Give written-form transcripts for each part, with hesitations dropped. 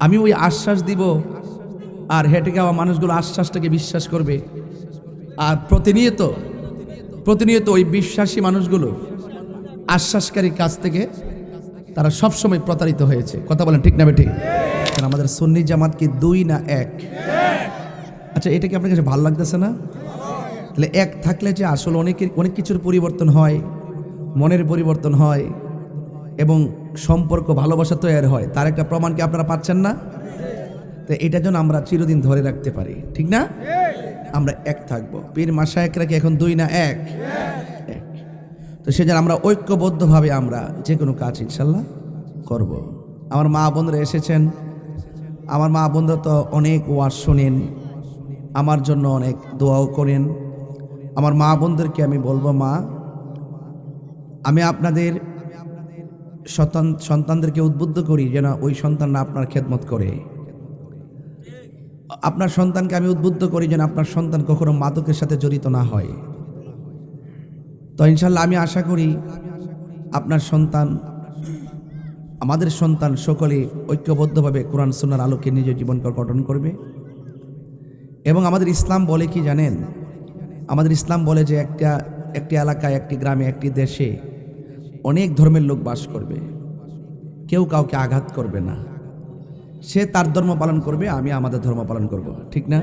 আমি ওই আশ্বাস দিব, আর হেঁটে যাওয়া মানুষগুলো আশ্বাসটাকে বিশ্বাস করবে। আর প্রতিনিয়ত ওই বিশ্বাসী মানুষগুলো আশ্বাসকারীর কাছ থেকে তারা সবসময় প্রতারিত হয়েছে। কথা বলেন ঠিক না বেঠিক? কারণ আমাদের সুন্নি জামাত কি দুই না এক? আচ্ছা, এটা কি আপনার কাছে ভালো লাগতেছে না? তাহলে এক থাকলে যে আসলে অনেক কিছুর পরিবর্তন হয়, মনের পরিবর্তন হয় এবং সম্পর্ক ভালোবাসা তৈরি হয়, তার একটা প্রমাণ কি আপনারা পাচ্ছেন না? তো এটা যেন আমরা চিরদিন ধরে রাখতে পারি, ঠিক না? আমরা এক থাকবো। পীর মাশায়েখরা কি এখন দুই না এক? এক। তো সেজন্য আমরা ঐক্যবদ্ধভাবে আমরা যে কোনো কাজ ইনশাল্লাহ করব। আমার মা বোনরা এসেছেন, আমার মা বোনরা তো অনেক ওয়াজ শোনেন, আমার জন্য অনেক দোয়াও করেন। আমার মা বোনদেরকে আমি বলবো, মা, আমি আপনাদের সন্তানদেরকে উদ্বুদ্ধ করি যেন ওই সন্তানরা আপনার খেদমত করে। আপনার সন্তানকে আমি উদ্বুদ্ধ করি যেন আপনার সন্তান কখনো মাদকের সাথে জড়িত না হয়। তো ইনশাল্লাহ আমি আশা করি আপনার সন্তান, আমাদের সন্তান সকলে ঐক্যবদ্ধভাবে কোরআন সুন্নাহর আলোকে নিজের জীবন গঠন করবে। এবং আমাদের ইসলাম বলে কি জানেন? আমাদের ইসলাম বলে যে একটি এলাকায়, একটি গ্রামে, একটি দেশে অনেক ধর্মের লোক বাস করবে, কেউ কাউকে আঘাত করবে না। সে তার ধর্ম পালন করবে, আমি আমাদের ধর্ম পালন করব, ঠিক না?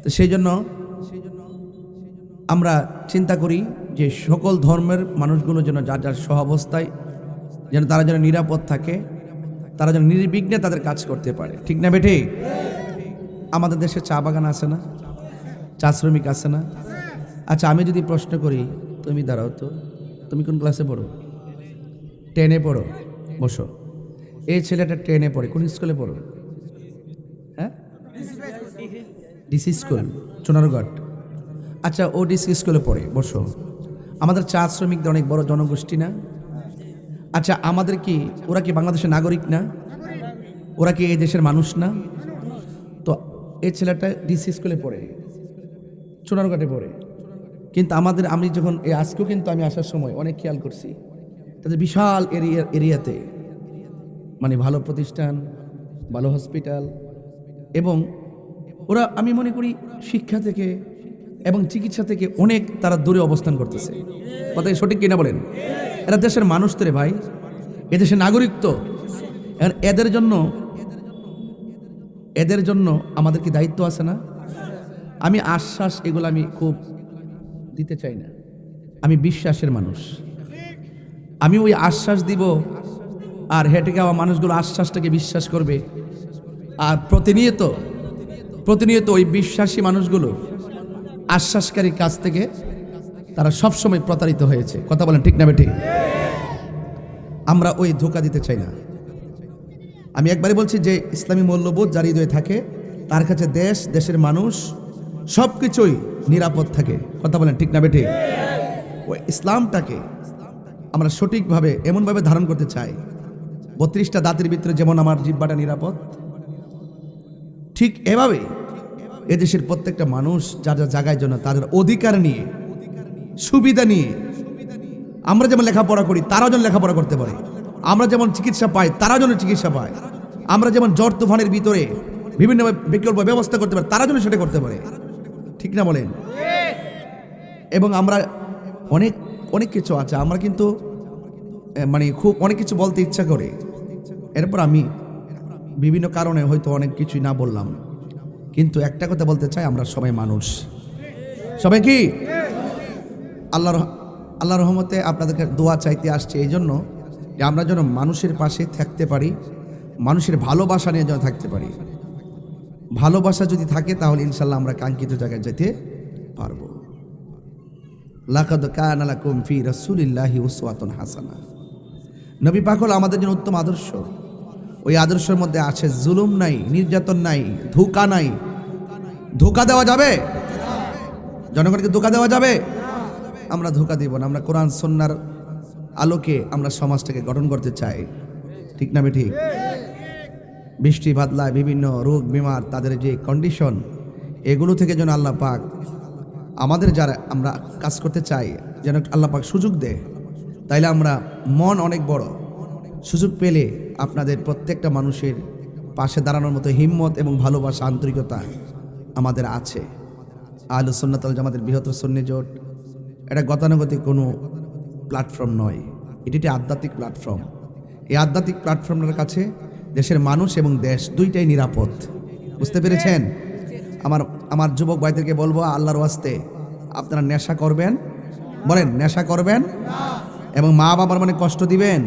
তো সেই জন্য আমরা চিন্তা করি যে সকল ধর্মের মানুষগুলো যেন যার যার সহাবস্থায় যেন তারা যেন নিরাপদ থাকে, তারা যেন নির্বিঘ্নে তাদের কাজ করতে পারে, ঠিক না বেঠি? আমাদের দেশে চা বাগান আছে না? চা শ্রমিক আছে না? আচ্ছা, আমি যদি প্রশ্ন করি, তুমি দাঁড়াও তো, তুমি কোন ক্লাসে পড়ো? 10-এ পড়ো, বসো। এই ছেলেটা 10-এ পড়ে, কোন স্কুলে পড়ো? হ্যাঁ, ডিসি স্কুল, চুনারগড়। আচ্ছা, ও ডিসি স্কুলে পড়ে, বসো। আমাদের চা শ্রমিকদের অনেক বড় জনগোষ্ঠী না? আচ্ছা, ওরা কি বাংলাদেশের নাগরিক না? ওরা কি এই দেশের মানুষ না? তো এই ছেলেটা ডিসি স্কুলে পড়ে, চুনারগড়ে পড়ে। কিন্তু আমি যখন আজকেও কিন্তু আমি আসার সময় অনেক খেয়াল করছি, তাদের বিশাল এরিয়াতে মানে ভালো প্রতিষ্ঠান, ভালো হসপিটাল, এবং ওরা, আমি মনে করি, শিক্ষা থেকে এবং চিকিৎসা থেকে অনেক তারা দূরে অবস্থান করতেছে। কথা সঠিক কিনা বলেন? এরা দেশের মানুষ তো রে ভাই, এদেশের নাগরিক তো। এদের জন্য আমাদের কি দায়িত্ব আছে না? আমি আশ্বাস এগুলো আমি খুব দিতে চাই না, আমি বিশ্বাসের মানুষ। আমি ওই আশ্বাস দিব, আর হেঁটে যাওয়া মানুষগুলো আশ্বাসটাকে বিশ্বাস করবে। আর প্রতিনিয়ত ওই বিশ্বাসী মানুষগুলো আশ্বাসকারীর কাছ থেকে তারা সবসময় প্রতারিত হয়েছে। কথা বলেন ঠিক না বেঠিক? আমরা ওই ধোঁকা দিতে চাই না। আমি একবারই বলছি যে ইসলামী মূল্যবোধ যার হৃদয়ে থাকে, তার কাছে দেশের মানুষ সব কিছুই নিরাপদ থাকে। কথা বলেন ঠিক না বেঠিক? ওই ইসলামটাকে আমরা সঠিকভাবে এমনভাবে ধারণ করতে চাই, 32টা দাঁতের ভিতরে যেমন আমার জিহ্বাটা নিরাপদ, ঠিক এভাবে এদেশের প্রত্যেকটা মানুষ যার যার জায়গায় জন্য তাদের অধিকার নিয়ে, সুবিধা নিয়ে, আমরা যেমন লেখাপড়া করি তারাও যেন লেখাপড়া করতে পারে, আমরা যেমন চিকিৎসা পাই তারাও যেন চিকিৎসা পায়, আমরা যেমন ঝড় তুফানের ভিতরে বিভিন্ন বিকল্প ব্যবস্থা করতে পারি তারা যেন সেটা করতে পারে, ঠিক না বলেন? এবং আমরা অনেক কিছু আছে, আমরা কিন্তু মানে খুব অনেক কিছু বলতে ইচ্ছা করে, এরপর আমি বিভিন্ন কারণে হয়তো অনেক কিছুই না বললাম, কিন্তু একটা কথা বলতে চাই, আমরা সবাই মানুষ। সবাই কি আল্লাহর রহমতে আপনাদেরকে দোয়া চাইতে আসছে এই জন্য যে আমরা যেন মানুষের পাশে থাকতে পারি, মানুষের ভালোবাসা নিয়ে যেন থাকতে পারি। ভালোবাসা যদি থাকে তাহলে ইনশাল্লাহ আমরা কাঙ্ক্ষিত জায়গায় যেতে পারবো। লাকাদ কানা লাকুম ফি রাসূলিল্লাহি উসওয়াতুন হাসানা। নবী পাক হল আমাদের জন্য উত্তম আদর্শ। ওই আদর্শের মধ্যে আছে জুলুম নাই, নির্যাতন নাই, ধোঁকা নাই। ধোঁকা দেওয়া যাবে? জনগণকে ধোঁকা দেওয়া যাবে? আমরা ধোঁকা দিব না। আমরা কোরআন সুন্নাহর আলোকে আমরা সমাজটাকে গঠন করতে চাই, ঠিক না ঠিক? বৃষ্টি বাদলায় বিভিন্ন রোগ বিমার তাদের যে কন্ডিশন, এগুলো থেকে যেন আল্লাহ পাক আমাদের যারা আমরা কাজ করতে চাই যেন আল্লাহ পাক সুযোগ দেয়। তাইলে আমরা মন অনেক বড়, সুযোগ পেলে আপনাদের প্রত্যেকটা মানুষের পাশে দাঁড়ানোর মতো হিম্মত এবং ভালোবাসা আন্তরিকতা আমাদের আছে। আহলে সুন্নাত ওয়াল জামাতের বৃহত্তর সুন্নি জোট এটা গতানুগতিক কোনো প্ল্যাটফর্ম নয়, এটি একটি আধ্যাত্মিক প্ল্যাটফর্ম। এই আধ্যাত্মিক প্ল্যাটফর্মের কাছে দেশের মানুষ এবং দেশ দুইটাই নিরাপদ। বুঝতে পেরেছেন? আমার যুবক ভাইদেরকে বলবো, আল্লাহর ওয়াস্তে আপনারা নেশা করবেন, বলেন নেশা করবেন এবং মা বাবার মনে কষ্ট দিবেন?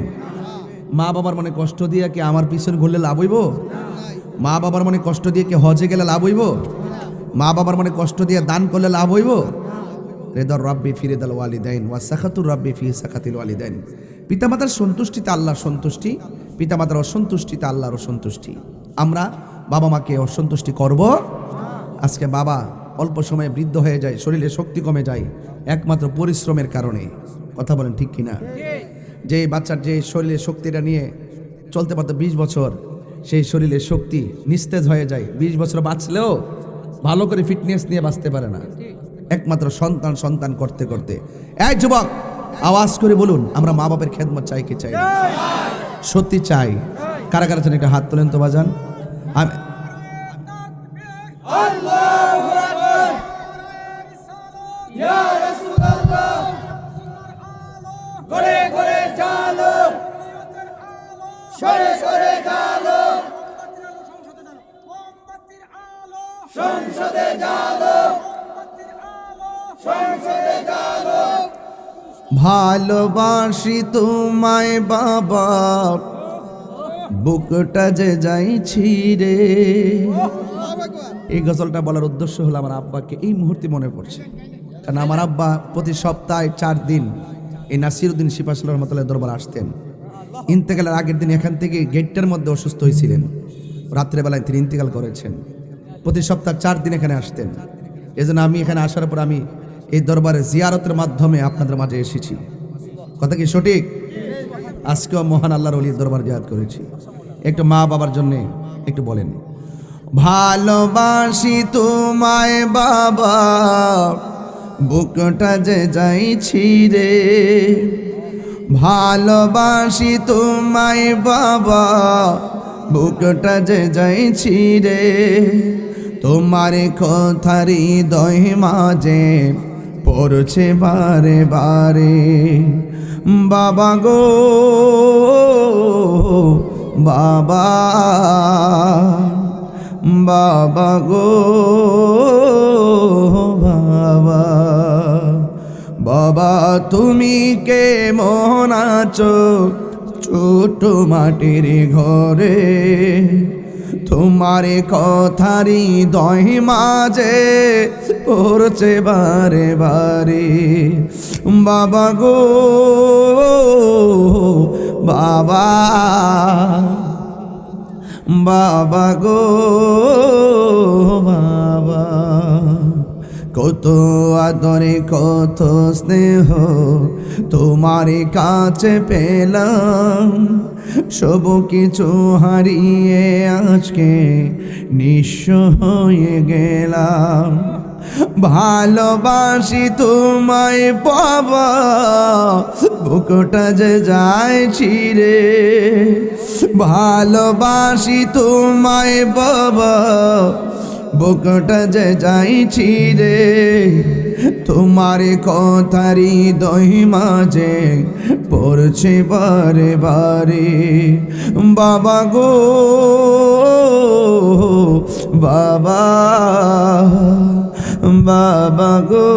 মা বাবার মনে কষ্ট দিয়ে কি আমার পিছনে ঘুরলে লাভ হইব? মা বাবার মনে কষ্ট দিয়ে কি হজে গেলে লাভ হইব? মা বাবার মনে কষ্ট দিয়ে দান করলে লাভ হইব? রেদার রাব্বি ফি রিদাল ওয়ালিদাইন ওয়া সাখাতুর রাব্বি ফি সাখাতিল ওয়ালিদাইন। পিতামাতার সন্তুষ্টিতে আল্লাহর সন্তুষ্টি, পিতামাতার অসন্তুষ্টিতে আল্লাহর অসন্তুষ্টি। আমরা বাবা মাকে অসন্তুষ্টি করব? আজকে বাবা অল্প সময়ে বৃদ্ধ হয়ে যায়, শরীরে শক্তি কমে যায় একমাত্র পরিশ্রমের কারণে। কথা বলেন ঠিক কিনা? যে বাচ্চার যে শরীরে শক্তিটা নিয়ে চলতে পারতো 20 বছর, সেই শরীরের শক্তি নিস্তেজ হয়ে যায়। 20 বছর বাঁচলেও ভালো করে ফিটনেস নিয়ে বাঁচতে পারে না, একমাত্র সন্তান সন্তান করতে করতে। এক যুবক আওয়াজ করে বলুন, আমরা মা বাবার খেদমত চাই কি চাই না? সত্যি চাই। কারা কারা চান একটা হাত তোলেন তো বাজান। ভালোবাসি তোমায় বাবা, বুকটা যে যাইছি রে। এই গজলটা বলার উদ্দেশ্য হলো আমার আব্বাকে এই মুহূর্তে মনে পড়ছে, কারণ আমার আব্বা প্রতি সপ্তাহে 4 দিন এই নাসিরউদ্দিন শিপাশাল রহমতুল্লাহ দরবার আসতেন। ইন্তেকালের আগের দিন এখান থেকে গেটটার মধ্যে অসুস্থ হয়েছিলেন, রাত্রেবেলায় তিনি ইন্তেকাল করেছেন। প্রতি সপ্তাহ 4 দিন এখানে আসতেন। এজন্য আমি এখানে আসার পর আমি এই দরবারে জিয়ারতের মাধ্যমে আপনাদের মাঝে এসেছি। কথা কি সঠিক? আজকেও মহান আল্লাহর ওলির দরবার জিয়ারত করেছি। একটু মা বাবার জন্য একটু বলেন, ভালোবাসি তোমায় বাবা, বুকটা যে যাইছি রে। ভালোবাসি তোমায় বাবা, বুকটা যে যাইছি রে। তোমার কথার হৃদয় মাঝে পড়ছে বারে বারে। বাবা গো বাবা, বাবা গো বাবা, বাবা তুমি কেমন আছো ছোট মাটির ঘরে? তোমার কথারি হৃদয় মাঝে পড়ছে বারে বারে। বাবা গো বাবা, বাবা গো বাবা, কত আদরে কত স্নেহ তোমার কাছে পেলাম। সব কিছু হারিয়ে আজকে নিঃস্ব হয়ে গেলাম। ভালোবাসি তোমায় বাবা, বুকটা যে যাইছি রে। ভালোবাসি তোমায় বাবা, বুকটা যে যাইছি রে। তোমার কথার হৃদয় মাঝে পড়ছে বারে বারে। বাবা গো বাবা, বাবা গো